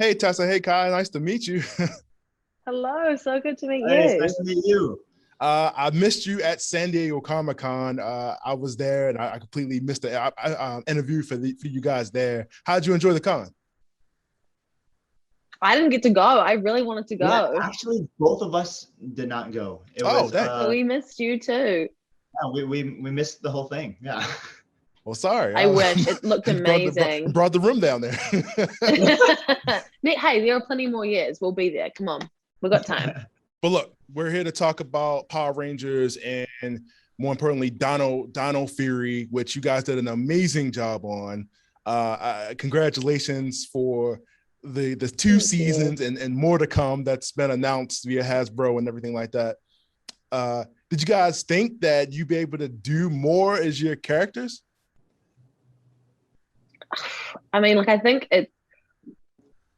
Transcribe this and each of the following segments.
Hey Tessa, hey Kai, nice to meet you. Hello, so good to meet Hey, it's you. nice to meet you. I missed you at San Diego Comic Con. I was there and I completely missed the interview for you guys there. How'd you enjoy the con? I didn't get to go. I really wanted to Yeah, go. actually, both of us did not go. It Oh, was dang. So we missed you too. yeah, we missed the whole thing. Yeah. Well, sorry. I wish it looked Brought amazing. brought the room down there. Hey, there are plenty more years. We'll be there. Come on. We got time. But look, we're here to talk about Power Rangers and more importantly, Dino Fury, which you guys did an amazing job on. Congratulations for the two Thank you. seasons and more to come that's been announced via Hasbro and everything like that. Did you guys think that you'd be able to do more as your characters? I mean, like I think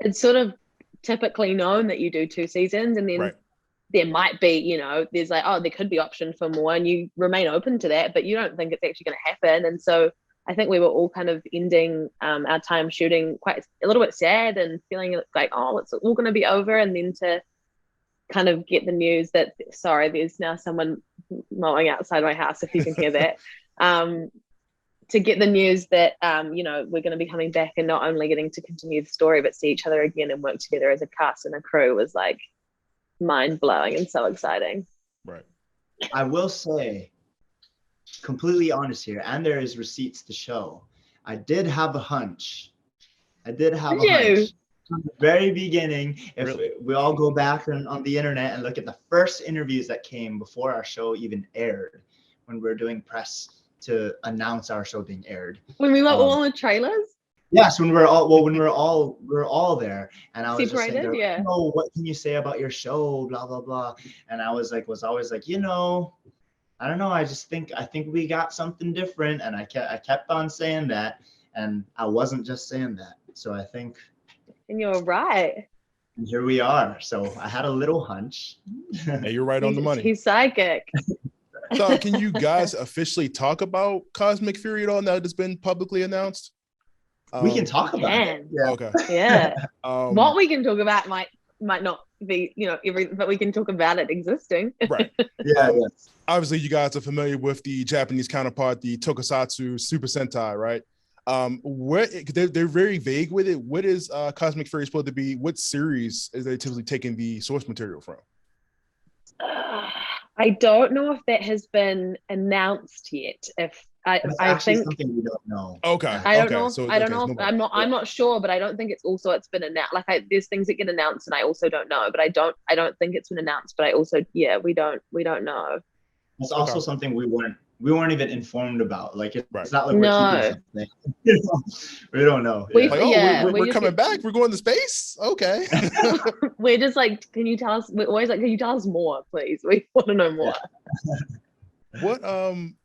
it's sort of typically known that you do two seasons and then Right. there might be, there's like, oh, there could be option for more and you remain open to that, but you don't think it's actually going to happen. And so I think we were all kind of ending our time shooting quite a little bit sad and feeling like, oh, it's all going to be over. And then to kind of get the news that, sorry, there's now someone mowing outside my house, if you can hear that. To get the news that, we're going to be coming back and not only getting to continue the story, but see each other again and work together as a cast and a crew was like, mind blowing and so exciting. Right. I will say, completely honest here, and there is receipts to show. I did have a hunch. I did have Did a you? hunch from the very beginning. If Really? we all go back on the internet and look at the first interviews that came before our show even aired, when we were doing press to announce our show being aired. When we were all Um, in the trailers Yes, when we're all there, and I was just saying, separated, yeah. oh, what can you say about your show, blah blah blah, and I was always like, I don't know, I think we got something different, and I kept on saying that, and I wasn't just saying that, so I think And you're right. here we are. So I had a little hunch. Hey, you're right on He's, the money. he's psychic. So can you guys officially talk about Cosmic Fury at all now that it's been publicly announced? We can talk about it. Can. Yeah. Okay. Yeah. Um, What we can talk about might not be, but we can talk about it existing. right. Yeah, Um, yeah. Obviously, you guys are familiar with the Japanese counterpart, the Tokusatsu Super Sentai, right? What they're very vague with it. What is Cosmic Fury supposed to be? What series is they typically taking the source material from? I don't know if that has been announced yet. If That's I actually think something we don't know. Okay. Yeah. I don't Okay. know. So I don't okay, know. it's If, nobody. I'm not sure, but I don't think it's been announced. Like there's things that get announced, and I also don't know. But I don't think it's been announced. But I also, yeah, we don't know. It's Okay. also something we weren't even informed about. Like it's Right. not like we're keeping No, something. We don't know. we Like, Yeah. oh, yeah, we're we just coming get. back. We're going to space. Okay. We're just like, can you tell us? We're always like, can you tell us more, please? We want to know more. What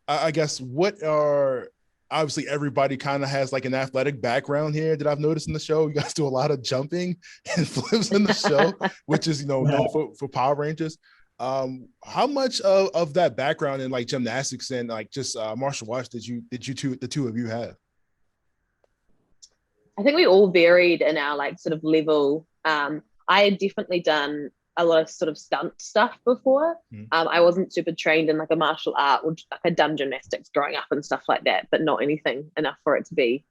I guess what are obviously everybody kind of has like an athletic background here that I've noticed in the show. You guys do a lot of jumping and flips in the show, which is known for Power Rangers. How much of that background in like gymnastics and like just martial arts the two of you have? I think we all varied in our like sort of level. I had definitely done a lot of sort of stunt stuff before. Mhm. I wasn't super trained in like a martial art, or like I'd done gymnastics growing up and stuff like that, but not anything enough for it to be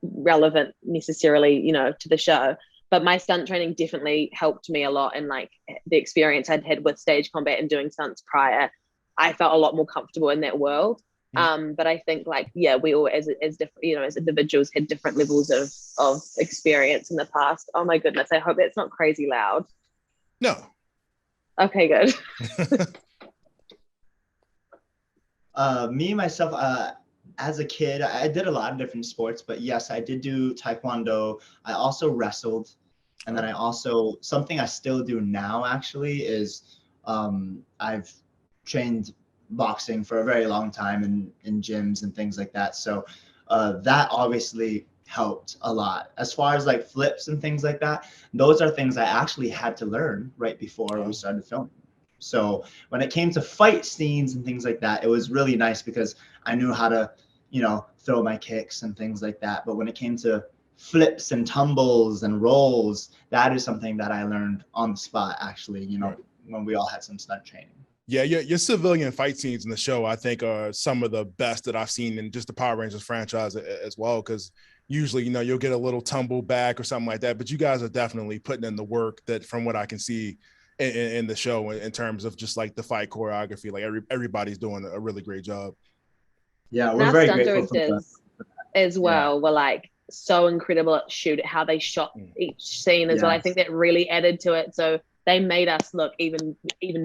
relevant necessarily, to the show. But my stunt training definitely helped me a lot, and like the experience I'd had with stage combat and doing stunts prior, I felt a lot more comfortable in that world. But I think like, yeah, we all as different, as individuals had different levels of experience in the past. Oh my goodness, I hope that's not crazy loud. No. Okay, good. Me myself, as a kid, I did a lot of different sports, but yes, I did do taekwondo. I also wrestled, and then I also, something I still do now actually is, I've trained boxing for a very long time in gyms and things like that. So that obviously helped a lot. As far as like flips and things like that, those are things I actually had to learn right before we started filming. So when it came to fight scenes and things like that, it was really nice because I knew how to, throw my kicks and things like that. But when it came to flips and tumbles and rolls, that is something that I learned on the spot, actually, you know, Right. when we all had some stunt training. Yeah, your civilian fight scenes in the show, I think, are some of the best that I've seen in just the Power Rangers franchise as well. Because usually, you know, you'll get a little tumble back or something like that, but you guys are definitely putting in the work that, from what I can see in the show, in terms of just like the fight choreography, like everybody's doing a really great job. Yeah, And we're our very stunt grateful for that. directors as well were like so incredible at how they shot each scene as well. I think that really added to it. So they made us look even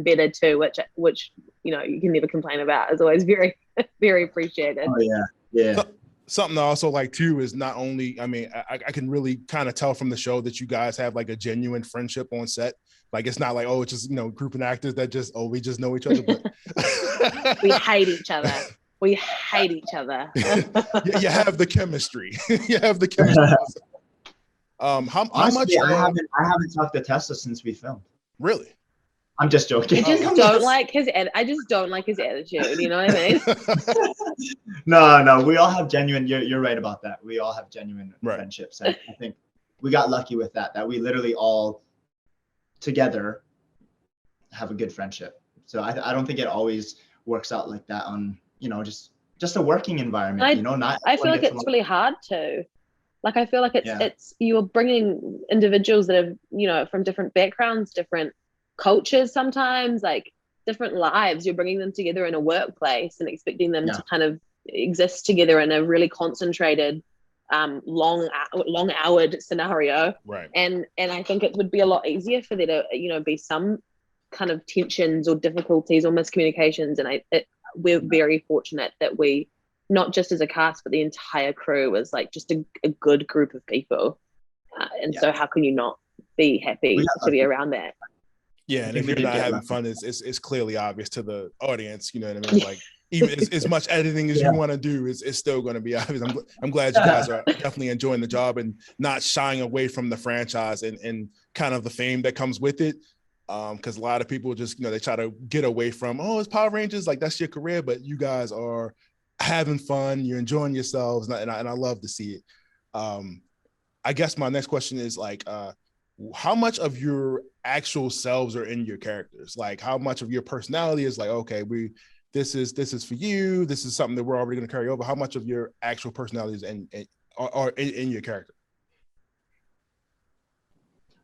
better too, which you know, you can never complain about. It's always very, very appreciated. Oh yeah. So, something I also like too is not only, I mean, I can really kind of tell from the show that you guys have like a genuine friendship on set. Like, it's not like, oh, it's just, you know, group of actors that just, oh, we just know each other, but we hate each other. We hate each other. You have the chemistry. You have the chemistry. How much? I haven't talked to Tessa since we filmed. Really? I'm just joking. I just don't like his attitude. You know what I mean? No. We all have genuine. You're right about that. We all have genuine friendships. I think we got lucky with that. That we literally all together have a good friendship. So I don't think it always works out like that on, you know, just a working environment. You know, not. I feel like it's really hard to. Like, I feel like it's you're bringing individuals that have, you know, from different backgrounds, different cultures, sometimes like different lives. You're bringing them together in a workplace and expecting them to kind of exist together in a really concentrated, long-houred scenario. Right. And I think it would be a lot easier for there to, you know, be some kind of tensions or difficulties or miscommunications. And we're very fortunate that we, not just as a cast, but the entire crew was like just a good group of people. So how can you not be happy to be around that? Yeah, and if you're not having fun, it's clearly obvious to the audience. You know what I mean? Like, even as much editing as you want to do, it's still going to be obvious. I'm glad you guys are definitely enjoying the job and not shying away from the franchise and kind of the fame that comes with it. Because a lot of people just, you know, they try to get away from, oh, it's Power Rangers, like that's your career, but you guys are having fun, you're enjoying yourselves, and I love to see it. I guess my next question is like, how much of your actual selves are in your characters? Like, how much of your personality is like, okay, this is for you, this is something that we're already going to carry over? How much of your actual personality is are in your character?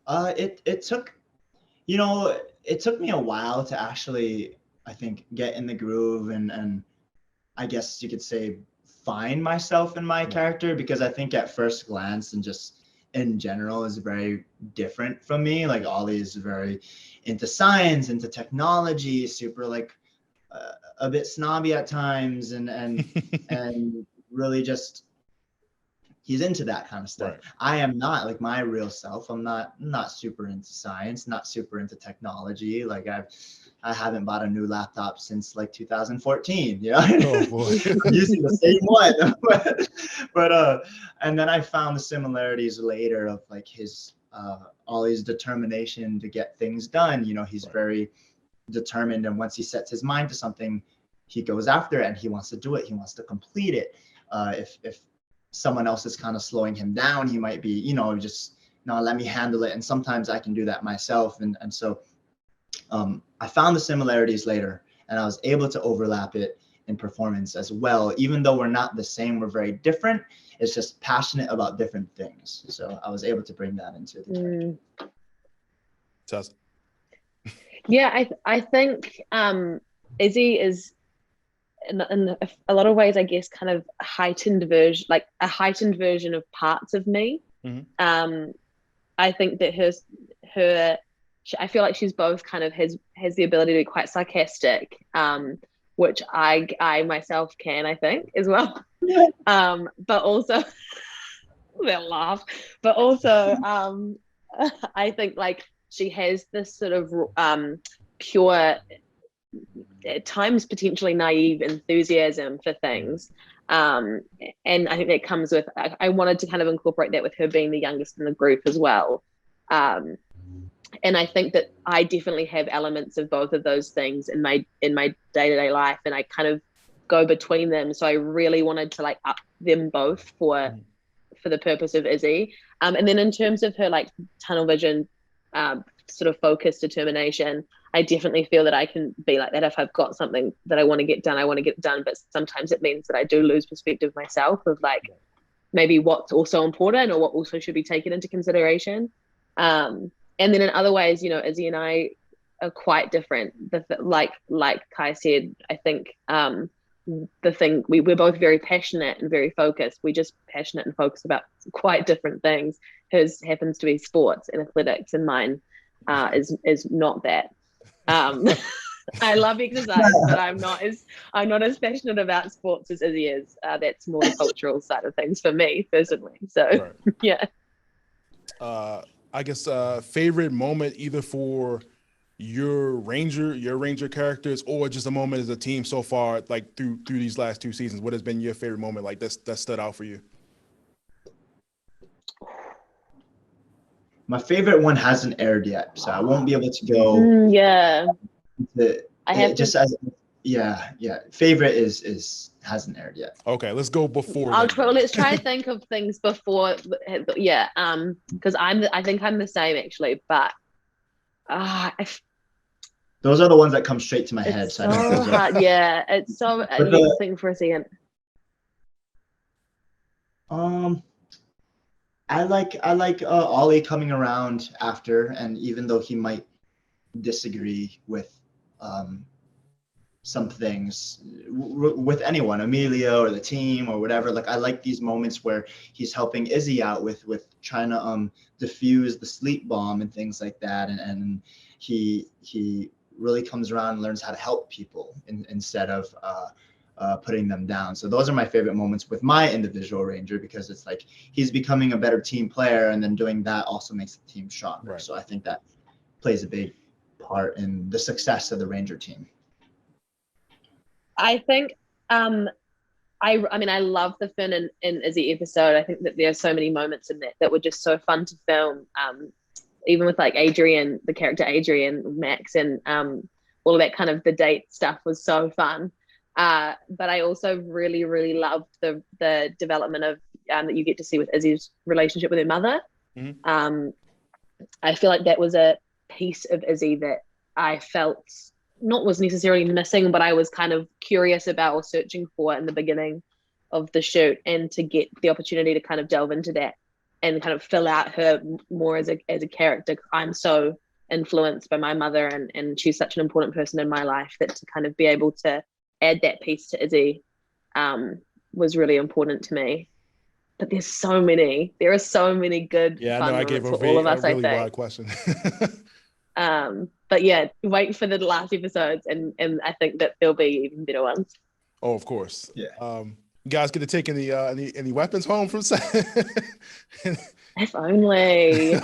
It took, you know, it took me a while to actually, I think, get in the groove and I guess you could say find myself in my character, because I think at first glance and just in general is very different from me. Like, Ollie is very into science, into technology, super like a bit snobby at times, and and really just he's into that kind of stuff. Right. I am not, like, my real self. I'm not super into science, not super into technology. Like, I haven't bought a new laptop since like 2014. You know, oh boy. I'm using the same one. but and then I found the similarities later of like his Ollie's determination to get things done. You know, he's very determined, and once he sets his mind to something, he goes after it and he wants to do it. He wants to complete it. If someone else is kind of slowing him down, he might be, you know, just, no, let me handle it. And sometimes I can do that myself. And so I found the similarities later, and I was able to overlap it in performance as well. Even though we're not the same, we're very different. It's just passionate about different things. So I was able to bring that into the character. Yeah, I think Izzy is in a lot of ways, I guess, kind of a heightened version of parts of me. Mm-hmm. I think that I feel like she's both kind of has the ability to be quite sarcastic, which I myself can, I think, as well. But also they'll laugh. But also I think like she has this sort of pure, at times potentially naive enthusiasm for things. And I think that comes with, I wanted to kind of incorporate that with her being the youngest in the group as well. And I think that I definitely have elements of both of those things in my day-to-day life, and I kind of go between them. So I really wanted to like up them both for for the purpose of Izzy. And then in terms of her like tunnel vision, sort of focus, determination, I definitely feel that I can be like that. If I've got something that I want to get done, I want to get it done. But sometimes it means that I do lose perspective myself of like maybe what's also important or what also should be taken into consideration. And then in other ways, you know, Izzy and I are quite different. Like Kai said, I think the thing we're both very passionate and very focused. We're just passionate and focused about quite different things. Hers happens to be sports and athletics, and mine is not that. I love exercise, but I'm not as passionate about sports as Izzy is. That's more the cultural side of things for me personally. So right. Yeah. I guess favorite moment either for your ranger characters or just a moment as a team so far, like through these last 2 seasons. What has been your favorite moment like that stood out for you? My favorite one hasn't aired yet, so I won't be able to go. Yeah. Favorite is hasn't aired yet. Okay, let's go before. Let's try to think of things before. Yeah, because I think I'm the same actually, but those are the ones that come straight to my head. So hard. Yeah, it's so. Let me think for a second. I like Ollie coming around after, and even though he might disagree with some things with anyone, Amelia or the team or whatever, like I like these moments where he's helping Izzy out with trying to defuse the sleep bomb and things like that, and he really comes around and learns how to help people instead of putting them down. So those are my favorite moments with my individual ranger, because it's like he's becoming a better team player, and then doing that also makes the team stronger. Right. So I think that plays a big part in the success of the ranger team. I think I mean I love the Finn and Izzy episode. I think that there are so many moments in that were just so fun to film, even with like Adrian, the character Adrian, Max, and all of that kind of the date stuff was so fun. But I also really, really loved the development of that you get to see with Izzy's relationship with her mother. Mm-hmm. I feel like that was a piece of Izzy that I felt not was necessarily missing, but I was kind of curious about or searching for in the beginning of the shoot, and to get the opportunity to kind of delve into that and kind of fill out her more as a character. I'm so influenced by my mother, and she's such an important person in my life, that to kind of be able to add that piece to Izzy was really important to me. But there are so many good fun moments for all of us, I think. Wide question. But yeah, wait for the last episodes, and I think that there'll be even better ones. Oh, of course. Yeah. You guys get to take any weapons home from set? If only.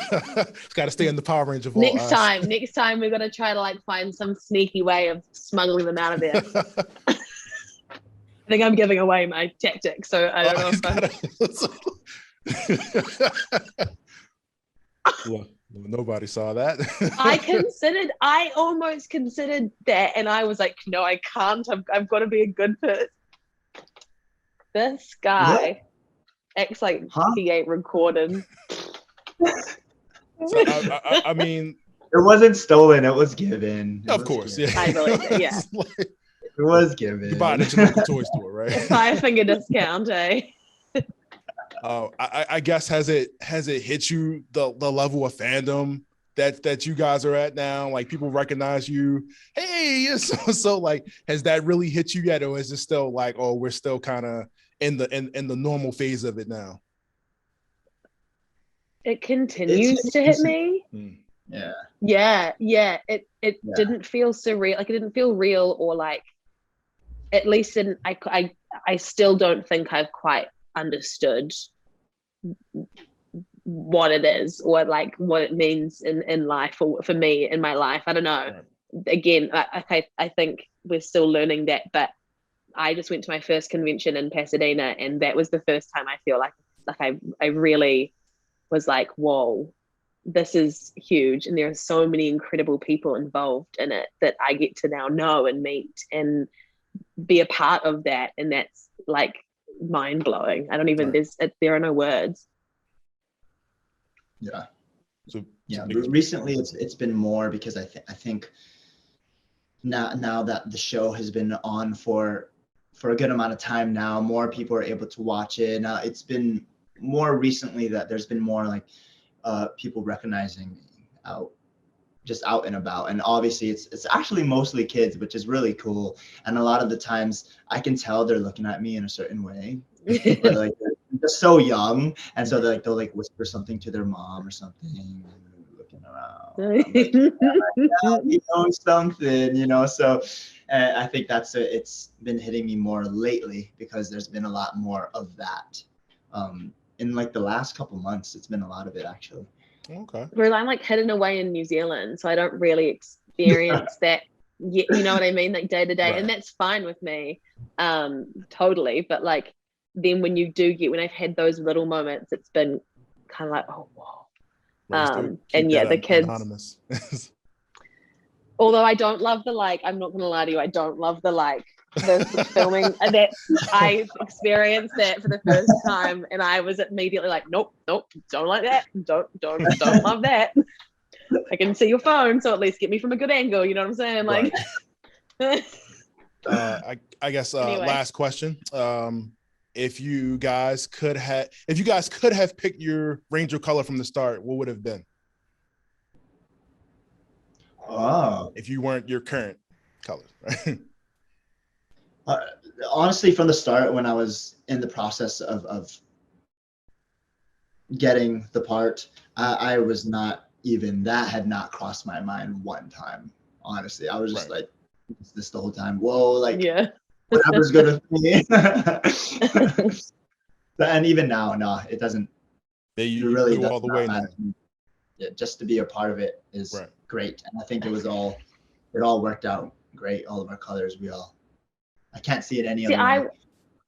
Got to stay in the Power Ranger vault. Next time we're gonna try to like find some sneaky way of smuggling them out of there. I think I'm giving away my tactics, so I don't know. Well, nobody saw that. I almost considered that, and I was like, no, I can't. I've got to be a good person. This guy acts like he ain't recorded. So, I mean, it wasn't stolen. It was given. Of course, yeah. I believe it. Yeah, it was given. You buy it at your local toy store, right? 5-finger discount, eh? I guess has it hit you the level of fandom that you guys are at now? Like people recognize you. Hey, so like has that really hit you yet, or is it still like, oh, we're still kind of in the normal phase of it now? It continues to hit me. Yeah. It didn't feel surreal. Like it didn't feel real, or like, at least I still don't think I've quite understood what it is, or like what it means in life, or for me in my life. I don't know. Right. Again, I think we're still learning that, but I just went to my first convention in Pasadena, and that was the first time I feel like I really was like, whoa, this is huge, and there are so many incredible people involved in it that I get to now know and meet and be a part of that. And that's like mind blowing. I don't even. Right. There are no words. Yeah. So Yeah. Recently, it's been more because I think now that the show has been on for a good amount of time now, more people are able to watch it. Now it's been more recently that there's been more like people recognizing me out and about, and obviously it's actually mostly kids, which is really cool. And a lot of the times I can tell they're looking at me in a certain way, or like they're just so young, and so they'll like whisper something to their mom or something, and they're looking around. I'm like, yeah, you know something, you know. So I think it's been hitting me more lately because there's been a lot more of that. In like the last couple months, it's been a lot of it actually. Okay. Whereas I'm like hidden away in New Zealand, so I don't really experience that yet, you know what I mean, like day to day, Right. and that's fine with me, totally. But like then when I've had those little moments, it's been kind of like, oh whoa. And yeah, the kids anonymous. Although I don't love I'm not gonna lie to you, I don't love the filming, and that I experienced that for the first time, and I was immediately like, nope, don't like that, don't love that. I can see your phone, so at least get me from a good angle. You know what I'm saying? Like, right. I guess anyway. Last question. If you guys could have picked your Ranger color from the start, what would it have been? Oh. If you weren't your current color, right? Honestly, from the start, when I was in the process of getting the part, I was not even, that had not crossed my mind one time. Honestly, I was just like, this the whole time. Whoa, like, yeah, whatever's gonna be. And even now, no, it doesn't. You really go all the way now. Yeah, just to be a part of it is great, and I think it all worked out great. All of our colors, I can't see it any other way.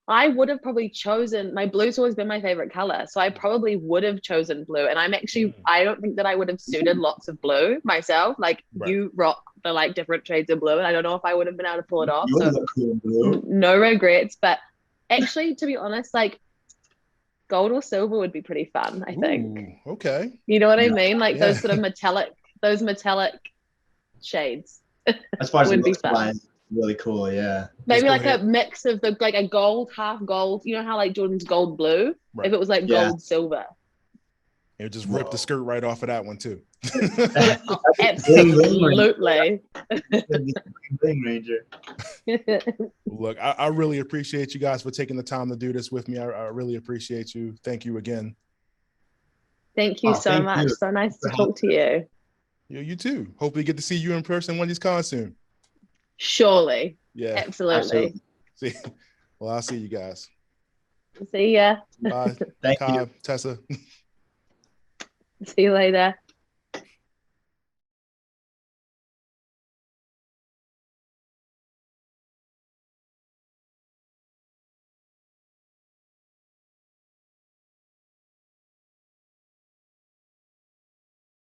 I would have probably chosen, my blue's always been my favorite color, so I probably would have chosen blue. And I'm actually, I don't think that I would have suited lots of blue myself. Like you rock the like different shades of blue, and I don't know if I would have been able to pull it off. You so look cool in blue. No regrets. But actually, to be honest, like gold or silver would be pretty fun, I think. Ooh, okay. You know what I mean? Like those sort of metallic shades. As far as would it be looks fun. like, really cool, yeah. Maybe like a mix of like a gold, half gold. You know how like Jordan's gold blue? Right. If it was like gold silver. It would just rip the skirt right off of that one too. Absolutely. Bling Ranger. Look, I really appreciate you guys for taking the time to do this with me. I really appreciate you. Thank you again. Thank you so much. So nice to talk to you. Yeah, you too. Hopefully get to see you in person one of these cons soon. Surely. Yeah. Absolutely. See, well, I'll see you guys. See ya. Bye. Thank you, Tessa. See you later.